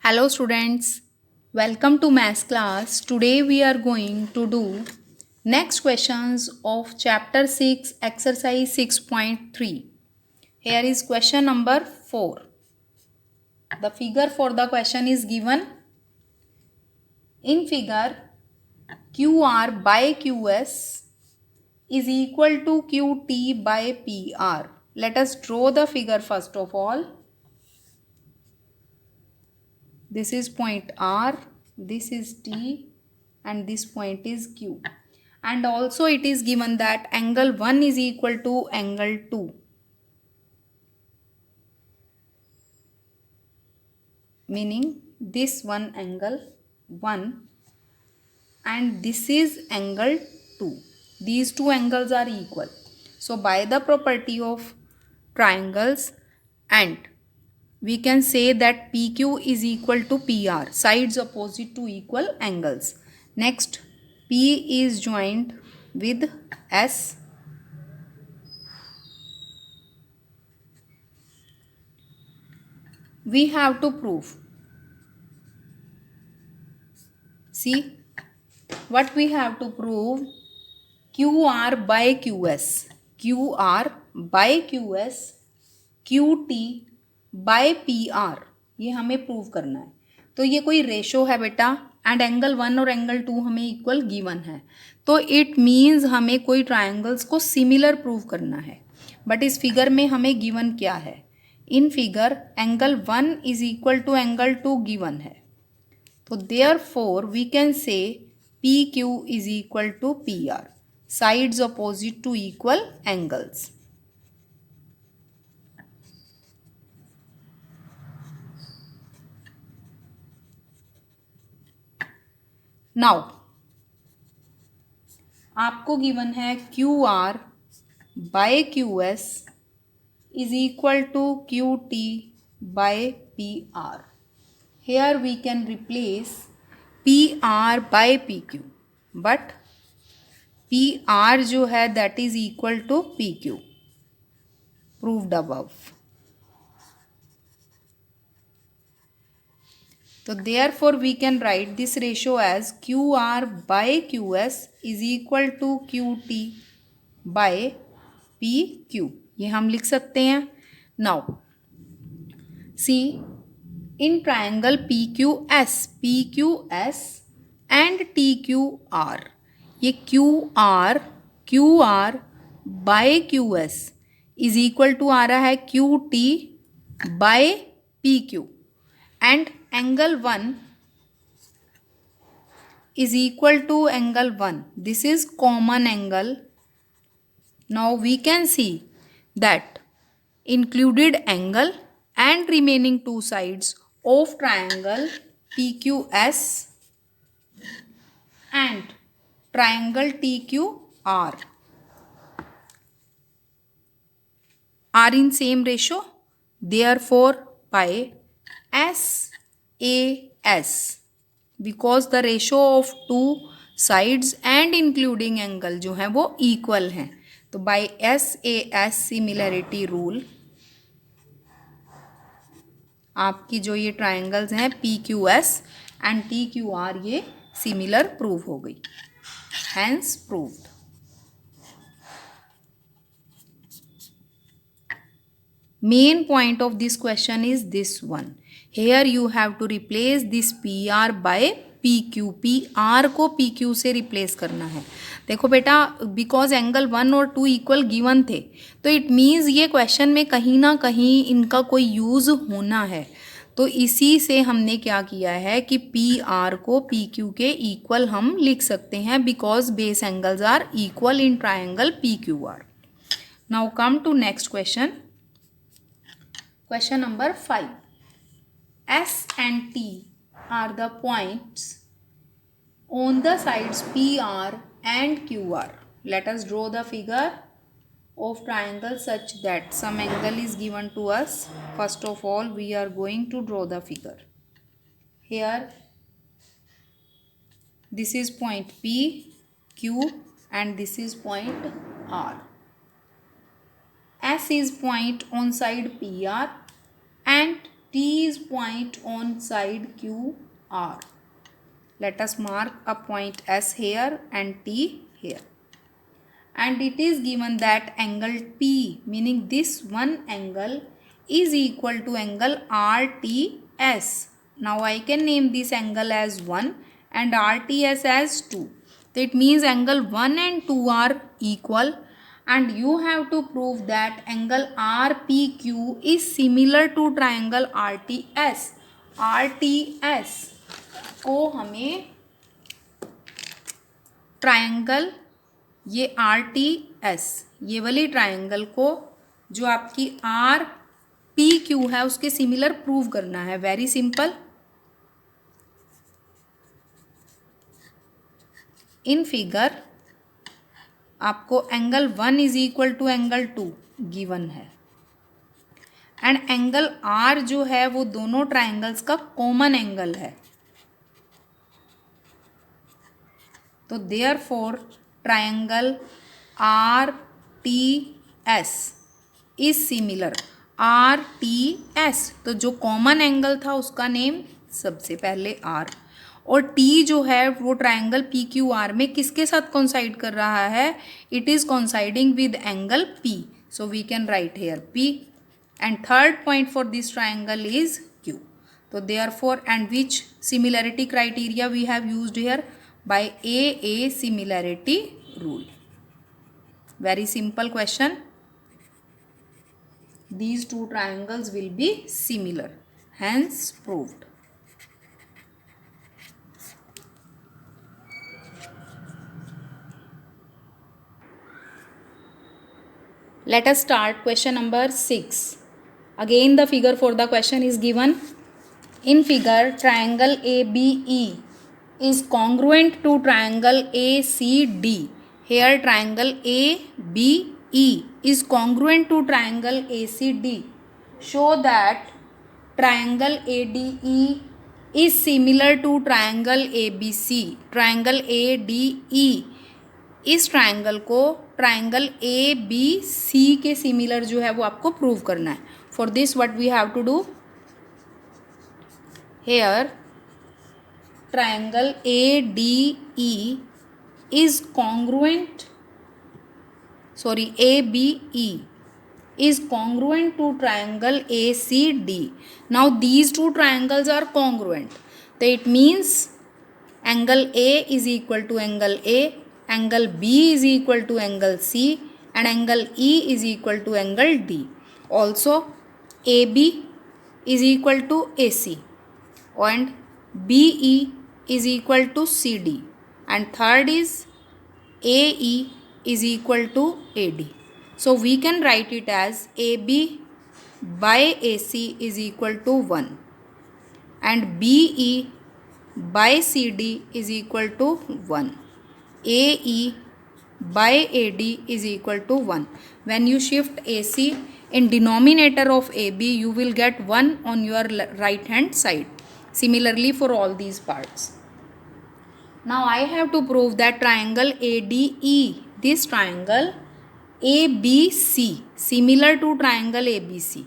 Hello students, welcome to maths class. Today we are going to do next questions of chapter 6 exercise 6.3. Here is question number 4. The figure for the question is given. In figure, QR by QS is equal to QT by PR. Let us draw the figure first of all. This is point R, this is T and this point is Q. And also it is given that angle 1 is equal to angle 2. Meaning this one angle 1 and this is angle 2. These two angles are equal. So by the property of triangles and we can say that PQ is equal to PR, sides opposite to equal angles. Next, P is joined with S. We have to prove. See, what we have to prove? QR by QS. QR by QS, QT by PR. ये हमें prove करना है. तो ये कोई ratio है बेटा and angle 1 और एंगल 2 हमें इक्वल गिवन है. तो इट मीन्स हमें कोई ट्रायंगल्स को सिमिलर प्रूव करना है. बट इस फिगर में हमें गिवन क्या है? In figure angle 1 is equal to angle 2 given है. तो therefore we can say PQ is equal to PR. Sides opposite to equal angles. Now, आपको गिवन है QR by QS is equal to QT by PR. Here we can replace PR by PQ. But PR जो है that is equal to PQ. Proved above. So therefore we can write this ratio as QR by QS is equal to QT by PQ. ये हम लिख सकते हैं. Now see in triangle PQS and TQR. ये QR by QS is equal to आ रहा है QT by PQ and angle 1 is equal to angle 1. This is common angle. Now we can see that included angle and remaining two sides of triangle PQS and triangle TQR are in same ratio. Therefore by SAS, because the ratio of two sides and including angle जो है वो equal हैं, तो by SAS similarity rule आपकी जो ये triangles हैं PQS and TQR ये सिमिलर प्रूव हो गई. Hence proved. Main point of this question is this one. Here you have to replace this PR by PQ. PR को PQ से replace करना है. देखो बेटा बिकॉज एंगल 1 और 2 इक्वल गिवन थे तो इट मीन्स ये क्वेश्चन में कहीं ना कहीं इनका कोई यूज़ होना है. तो इसी से हमने क्या किया है कि PR को PQ के इक्वल हम लिख सकते हैं because base angles are equal in triangle PQR. Now come to next question. Question number 5. S and T are the points on the sides PR and QR. Let us draw the figure of triangle such that some angle is given to us. First of all, we are going to draw the figure. Here, this is point P, Q and this is point R. S is point on side PR and T is point on side QR. Let us mark a point S here and T here. And it is given that angle P, meaning this one angle, is equal to angle RTS. Now I can name this angle as 1 and RTS as 2. So it means angle 1 and 2 are equal, and you have to prove that angle RPQ is similar to triangle RTS. RTS को हमें triangle ये RTS, ये वाली triangle को जो आपकी RPQ है उसके सिमिलर प्रूव करना है. Very simple. इन फिगर आपको angle 1 is equal to angle 2 given है, एंड एंगल R जो है वो दोनों ट्रायंगल्स का कॉमन एंगल है. तो therefore triangle RTS is similar. RTS, तो जो कॉमन एंगल था उसका नेम सबसे पहले R, और T जो है वो ट्रायंगल PQR में किसके साथ कोइंसाइड कर रहा है? It is coinciding with angle P. So we can write here P, and third point for this triangle is Q. तो therefore, and which similarity criteria we have used here? By AA similarity rule. Very simple question. These two triangles will be similar, hence proved. Let us start question number 6. Again the figure for the question is given. In figure, triangle ABE is congruent to triangle ACD. Here triangle ABE is congruent to triangle ACD. Show that triangle ADE is similar to triangle ABC. Triangle ADE, इस triangle को triangle ABC के similar जो है वो आपको prove करना है. For this what we have to do? Here triangle ADE is congruent, ABE is congruent to triangle ACD. Now these two triangles are congruent. So it means angle A is equal to angle A, angle B is equal to angle C, and angle E is equal to angle D. Also AB is equal to AC, and BE is equal to CD, and third is AE is equal to AD. So we can write it as AB by AC is equal to 1, and BE by CD is equal to 1. AE by AD is equal to 1. When you shift AC in denominator of AB, you will get 1 on your right hand side. Similarly for all these parts. Now I have to prove that triangle ADE, this triangle ABC, similar to triangle ABC.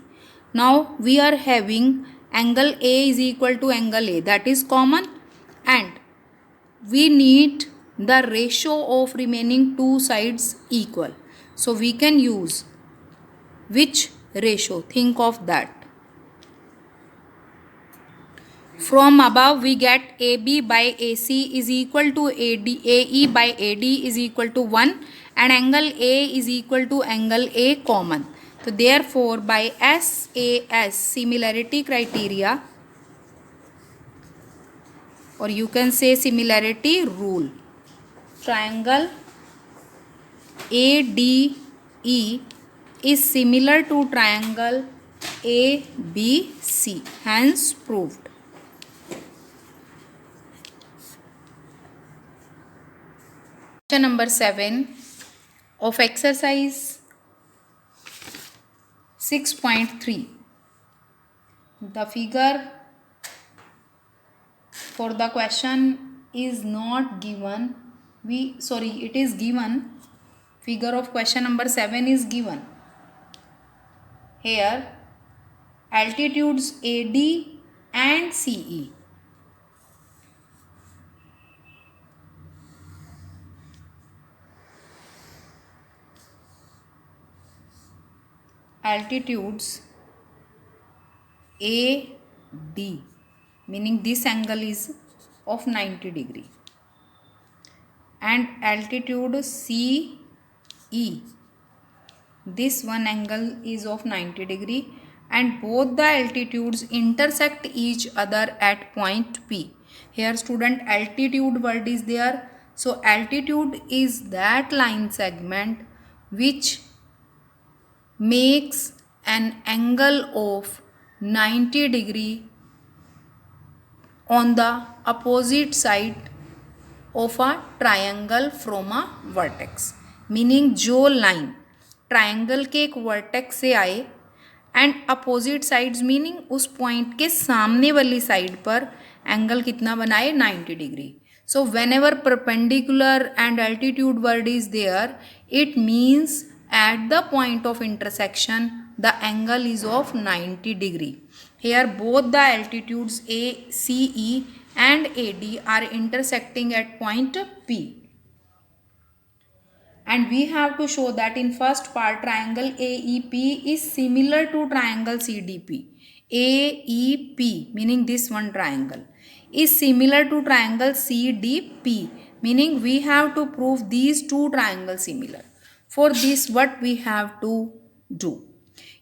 Now we are having angle A is equal to angle A, that is common, and we need the ratio of remaining two sides equal. So we can use which ratio? Think of that. From above we get AB by AC is equal to AE by AD is equal to 1, and angle A is equal to angle A common. So therefore by SAS similarity criteria, or you can say similarity rule, triangle ADE is similar to triangle ABC, hence proved. Question number 7 of exercise 6.3. The figure for the question is not given. It is given. Figure of question number 7 is given. Here altitudes AD and CE. Altitudes AD, meaning this angle is of 90 degree, and altitude CE, this one angle is of 90 degree, and both the altitudes intersect each other at point P. Here student, altitude word is there. So altitude is that line segment which makes an angle of 90 degree on the opposite side of a triangle from a vertex. Meaning जो line triangle के एक vertex से आए and opposite sides, meaning उस point के सामने वाली side पर एंगल कितना बनाए, 90 degree. So whenever perpendicular and altitude word is there, it means at the point of intersection the angle is of 90 degree. Here both the altitudes ACE and AD are intersecting at point P, and we have to show that in first part triangle AEP is similar to triangle CDP. AEP meaning this one triangle is similar to triangle CDP, meaning we have to prove these two triangles similar. For this what we have to do,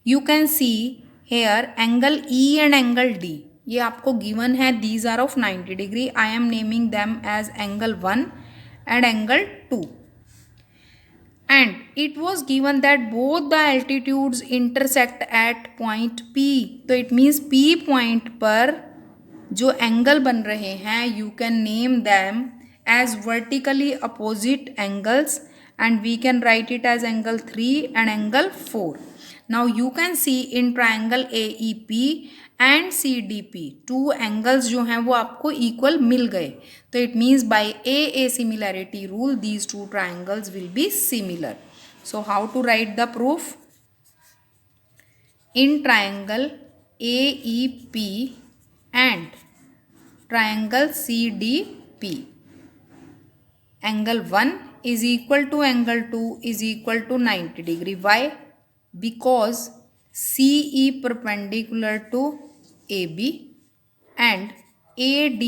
you can see here angle E and angle D, ये आपको given है, these are of 90 degree. I am naming them as angle 1 and angle 2, and it was given that both the altitudes intersect at point P. तो it means P point पर जो angle बन रहे हैं, you can name them as vertically opposite angles, and we can write it as angle 3 and angle 4. Now you can see in triangle AEP and CDP two angles जो हैं वो आपको equal मिल गए. तो it means by A similarity rule these two triangles will be similar. So how to write the proof? In triangle AEP and triangle CDP, angle 1 is equal to angle 2 is equal to 90 degree. Why? Because CE perpendicular to AB and AD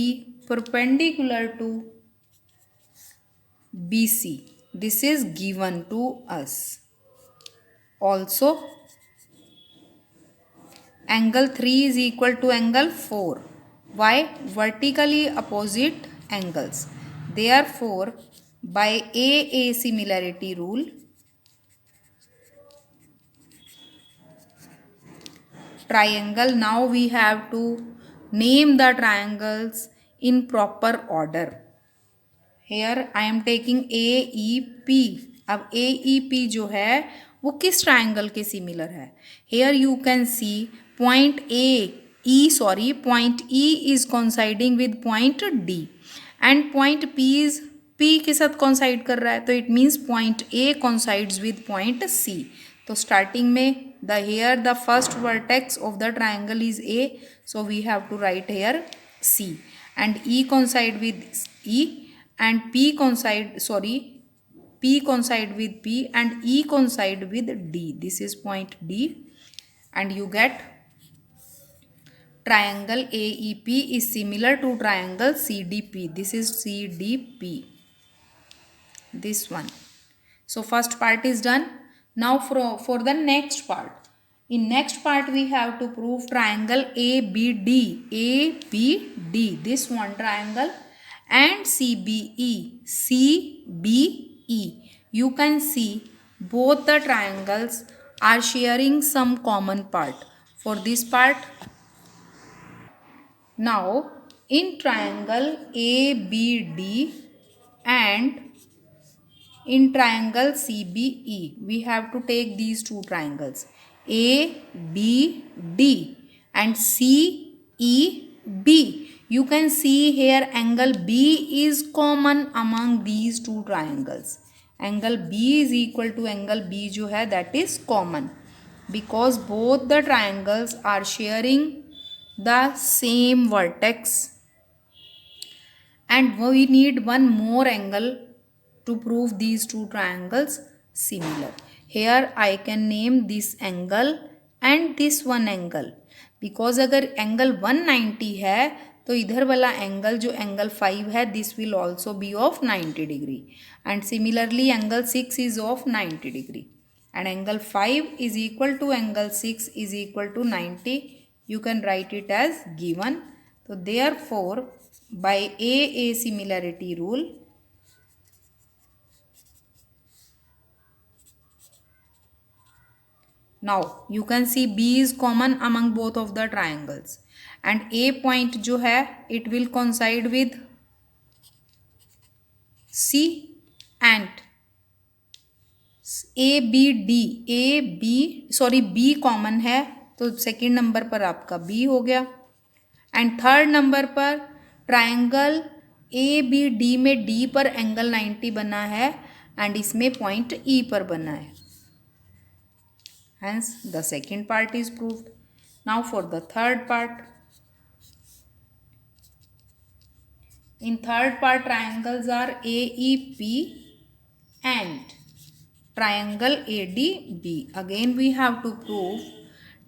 perpendicular to BC. This is given to us. Also angle 3 is equal to angle 4. Why? Vertically opposite angles. Therefore by A similarity rule, triangle, now we have to name the triangles in proper order. Here I am taking AEP. अब AEP जो है वो किस triangle के similar है? Here you can see point point E is coinciding with point D and point P के साथ coincide कर रहा है, तो it means point A coincides with point C. तो starting में here the first vertex of the triangle is A, so we have to write here C, and E coincide with E and P coincide with P and E coincide with D. This is point D, and you get triangle AEP is similar to triangle CDP. This is CDP, this one. So first part is done. Now for the next part. In next part we have to prove triangle ABD, this one triangle, and CBE. You can see both the triangles are sharing some common part. For this part, now in triangle ABD and in triangle CBE, we have to take these two triangles ABD and CEB. You can see here angle B is common among these two triangles. Angle B is equal to angle B जो है that is common. because both the triangles are sharing the same vertex, and we need one more angle to prove these two triangles similar. Here I can name this angle and this one angle, because अगर angle 190 है तो इधर वाला angle जो angle 5 है this will also be of 90 degree, and similarly angle 6 is of 90 degree, and angle 5 is equal to angle 6 is equal to 90. You can write it as given. So therefore by a similarity rule, now you can see b is common among both of the triangles, and a point जो है it will coincide with c, and B common है तो second number पर आपका B हो गया, and third number पर triangle A B D में डी पर एंगल 90 बना है एंड इसमें पॉइंट ई पर बना है, hence the second part is proved. Now for the third part. In third part, triangles are AEP and triangle ADB. Again we have to prove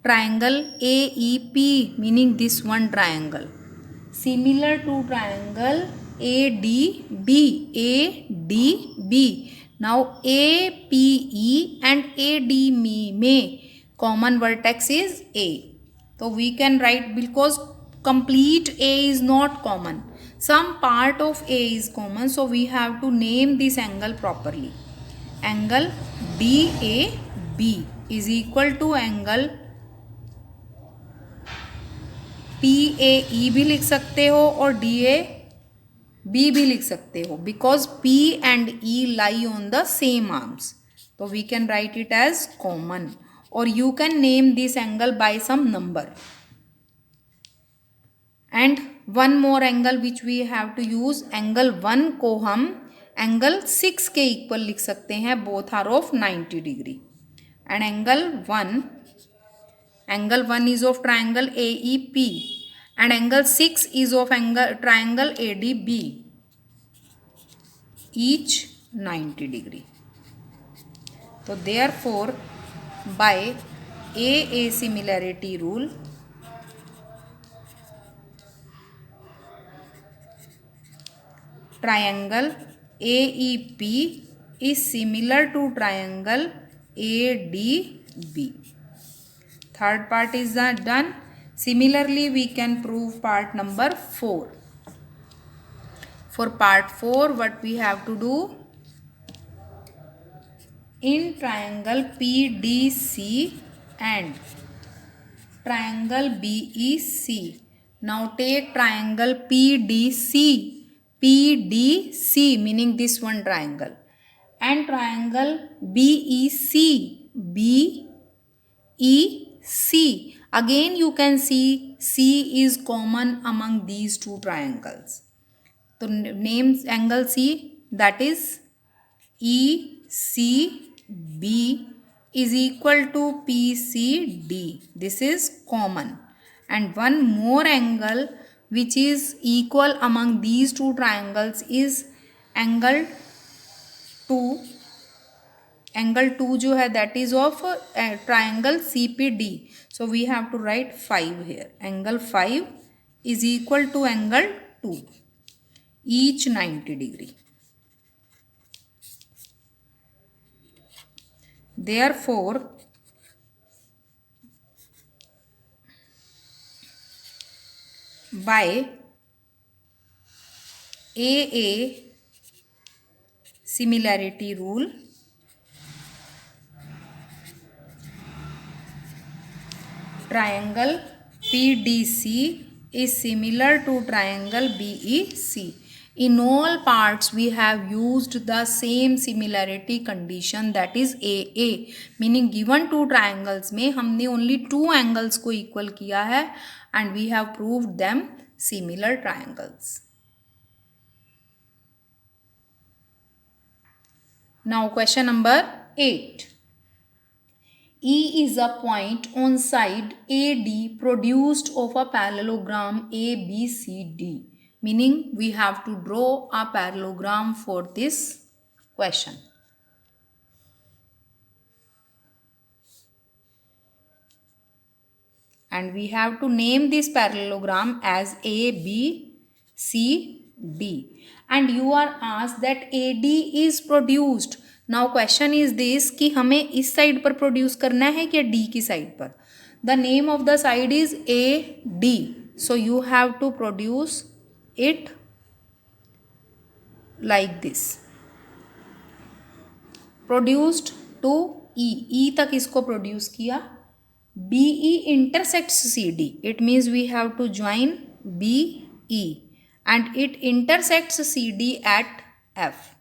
triangle AEP, meaning this one triangle similar to triangle ADB. Now APE and ADB में common vertex is A, so we can write, because complete A is not common, some part of A is common, so we have to name this angle properly. Angle DAB is equal to angle PAE भी लिख सकते हो और DAB भी लिख सकते हो, because P and E lie on the same arms, so we can write it as common, or you can name this angle by some number. And one more angle which we have to use, angle 1 को हम angle 6 के equal लिख सकते हैं, both are of 90 degree, and angle 1 is of triangle AEP and angle 6 is of triangle ADB, each 90 degree. So therefore by a similarity rule, triangle AEP is similar to triangle ADB. Third part is done. Similarly we can prove part number 4. For part 4, what we have to do, in triangle PDC and triangle BEC. Now take triangle PDC meaning this one triangle, and triangle BEC. Again you can see C is common among these two triangles. So name angle C, that is ECB is equal to PCD. This is common. And one more angle which is equal among these two triangles is angle 2. Angle 2 जो है that is of triangle CPD. So we have to write 5 here. Angle 5 is equal to angle 2, each 90 degree. Therefore by AA similarity rule, triangle PDC is similar to triangle BEC. In all parts we have used the same similarity condition, that is AA, meaning given two triangles में हमने only two angles को equal किया है and we have proved them similar triangles. Now question number 8. E is a point on side AD produced of a parallelogram ABCD. Meaning we have to draw a parallelogram for this question. And we have to name this parallelogram as A, B, C, D. And you are asked that AD is produced. Now question is this कि हमें इस side पर produce करना है क्या D की side पर. The name of the side is AD. So you have to produce it like this. Produced to E. E तक इसको प्रोड्यूस किया. BE intersects CD. It means we have to join BE and it intersects CD at F.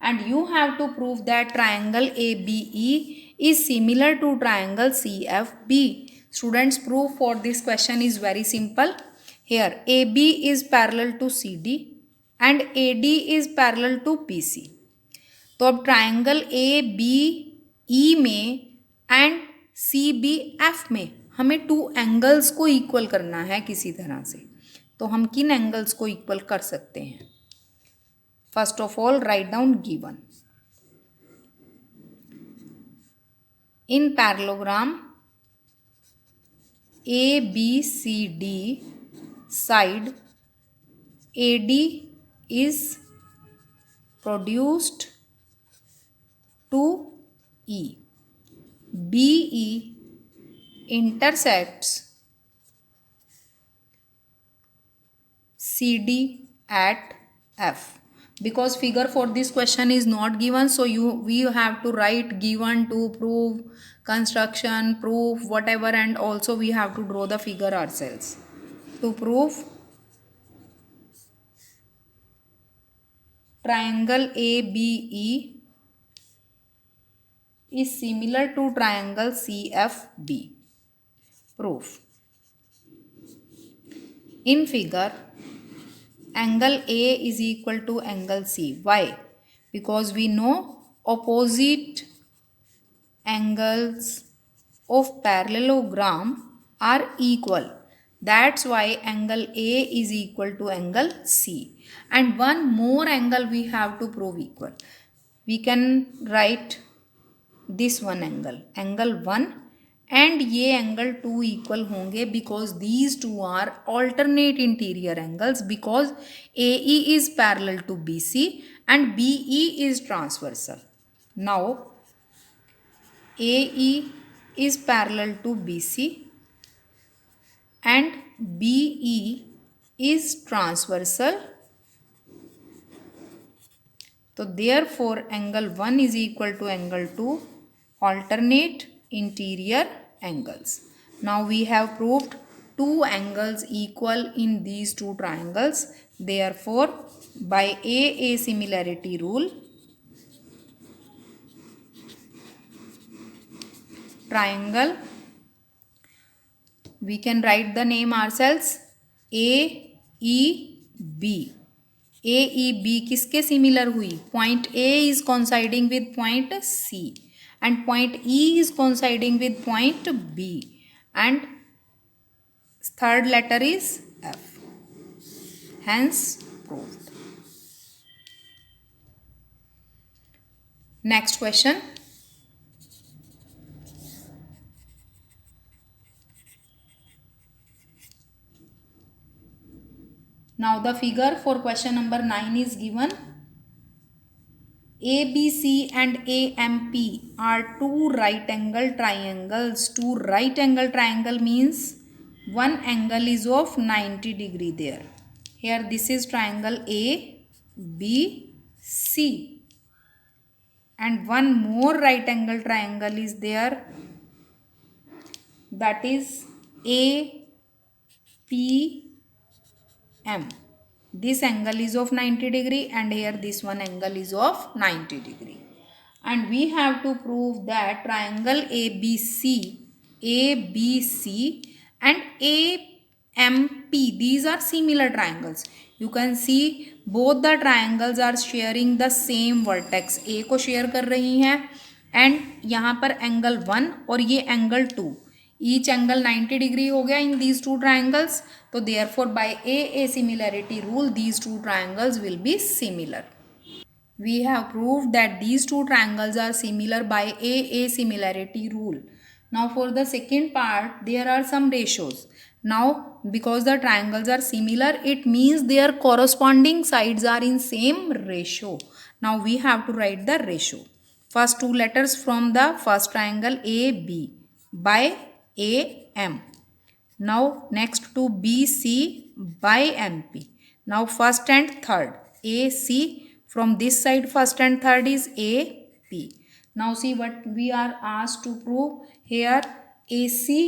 And you have to prove that triangle ABE is similar to triangle CFB. Students, proof for this question is very simple. Here AB is parallel to CD and AD is parallel to BC. तो अब triangle ABE में and CBF में हमें two angles को equal करना है किसी तरह से. तो हम किन एंगल्स को इक्वल कर सकते हैं? First of all write down given. In parallelogram ABCD side AD is produced to E. BE intersects CD at F. Because figure for this question is not given, so we have to write given to prove, construction, proof, whatever, and also we have to draw the figure ourselves. To prove triangle ABE is similar to triangle CFB. Proof. In figure, angle A is equal to angle C. Why? Because we know opposite angles of parallelogram are equal. That's why angle A is equal to angle C. And one more angle we have to prove equal. We can write this one angle 1 and ये angle 2 equal होंगे because these two are alternate interior angles because AE is parallel to BC and BE is transversal. Now AE is parallel to BC and BE is transversal. So therefore angle 1 is equal to angle 2, alternate interior angles. Now we have proved two angles equal in these two triangles. Therefore by A similarity rule, triangle, we can write the name ourselves AEB. AEB किसके similar हुई? Point A is coinciding with point C and point E is coinciding with point B and third letter is F. Hence proved. Next question. Now the figure for question number 9 is given. ABC and AMP are two right angle triangles. Two right angle triangle means one angle is of 90 degree there. Here this is triangle ABC and one more right angle triangle is there, that is APM. This angle is of 90 degree and here this one angle is of 90 degree. And we have to prove that triangle ABC and AMP, these are similar triangles. You can see both the triangles are sharing the same vertex. A को share कर रही हैं and यहाँ पर angle 1 और ये angle 2, each angle 90 degree हो गया इन दीज टू ट्राइंगल्स. तो therefore by A similarity rule these two triangles will be similar. We have proved that these two triangles are similar by a similarity rule. Now for the second part, there are some ratios. Now because the triangles are similar, it means their corresponding sides are in same ratio. Now we have to write the ratio. First two letters from the first triangle AB by AM. Now next to BC by MP. Now first and third AC. From this side first and third is AP. Now see what we are asked to prove here. AC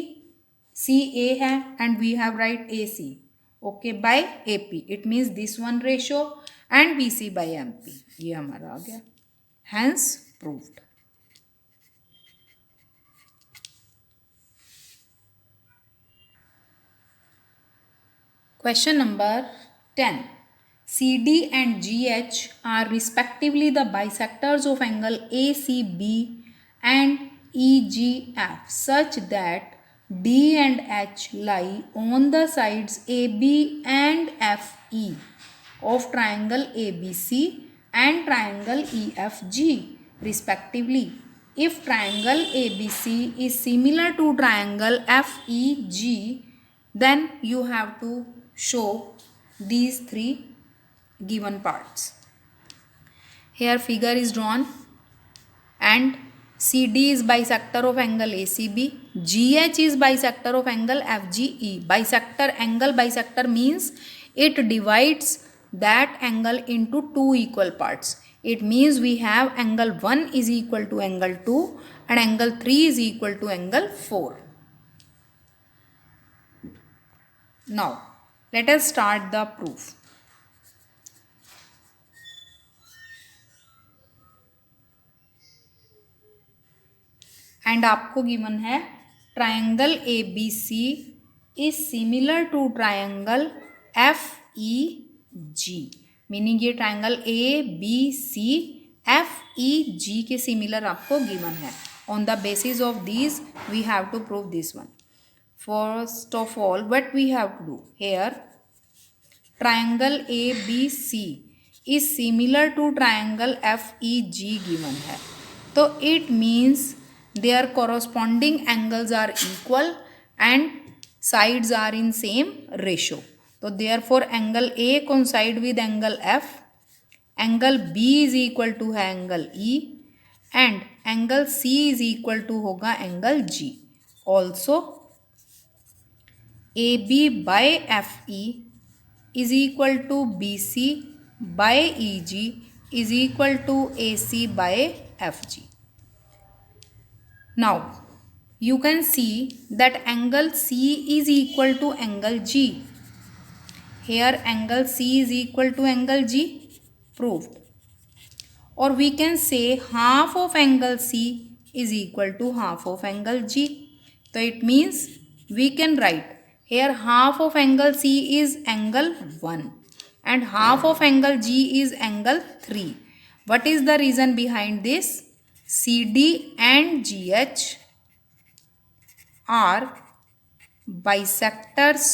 CA है and we have write AC. Okay, by AP. It means this one ratio and BC by MP. ये हमारा आ गया. Hence proved. Question number 10. CD and GH are respectively the bisectors of angle ACB and EGF such that D and H lie on the sides AB and FE of triangle ABC and triangle EFG respectively. If triangle ABC is similar to triangle FEG, then you have to show these three given parts. Here figure is drawn and CD is bisector of angle ACB, GH is bisector of angle FGE. Bisector means it divides that angle into two equal parts. It means we have angle 1 is equal to angle 2 and angle 3 is equal to angle 4. Now let us start the proof. And आपको given है triangle A B C is similar to triangle F E G. Meaning ये triangle A B C F E G के similar आपको given है. On the basis of this we have to prove this one. First of all what we have to do here, triangle A B C is similar to triangle F E G given है. तो it means their corresponding angles are equal and sides are in same ratio. So therefore angle A coincide with angle F, angle B is equal to है angle E and angle C is equal to होगा angle G. Also AB by FE is equal to BC by EG is equal to AC by FG. Now you can see that angle C is equal to angle G. Here angle C is equal to angle G, proved. Or we can say half of angle C is equal to half of angle G. So it means we can write here half of angle C is angle 1 and half of angle G is angle 3. What is the reason behind this? CD and GH are bisectors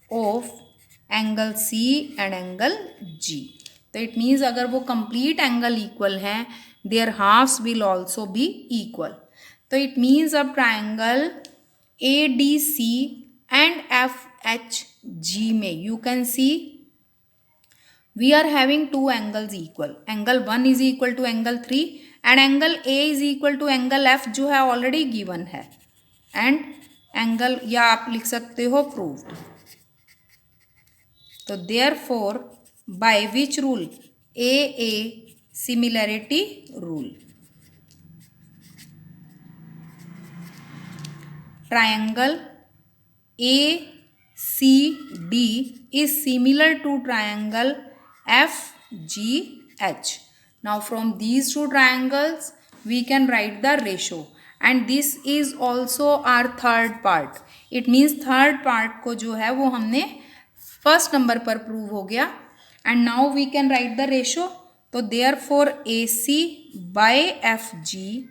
of angle C and angle G. तो it means अगर वो complete angle equal हैं, their halves will also be equal. तो it means अब triangle ADC and FHG में you can see we are having two angles equal. Angle 1 is equal to angle 3 and angle A is equal to angle F जो है already given है and angle या आप लिख सकते हो proved. तो therefore by which rule? A similarity rule. Triangle ACD is similar to triangle FGH. Now from these two triangles we can write the ratio and this is also our third part. It means third part को जो है वो हमने first number पर prove हो गया and now we can write the ratio. तो therefore AC by FG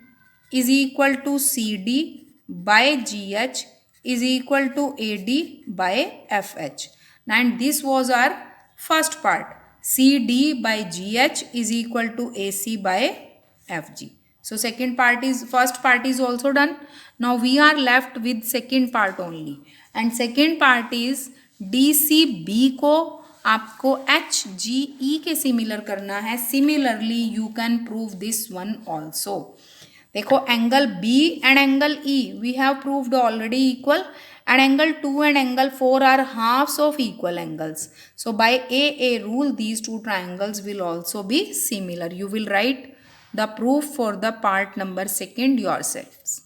is equal to CD by GH is equal to AD by FH. And this was our first part. CD by GH is equal to AC by FG. So first part is also done. Now we are left with second part only. And second part is DCB को आपको HGE के similar करना है. Similarly you can prove this one also. देखो angle B and angle E we have proved already equal, and angle 2 and angle 4 are halves of equal angles. So by AA rule these two triangles will also be similar. You will write the proof for the part number second yourselves.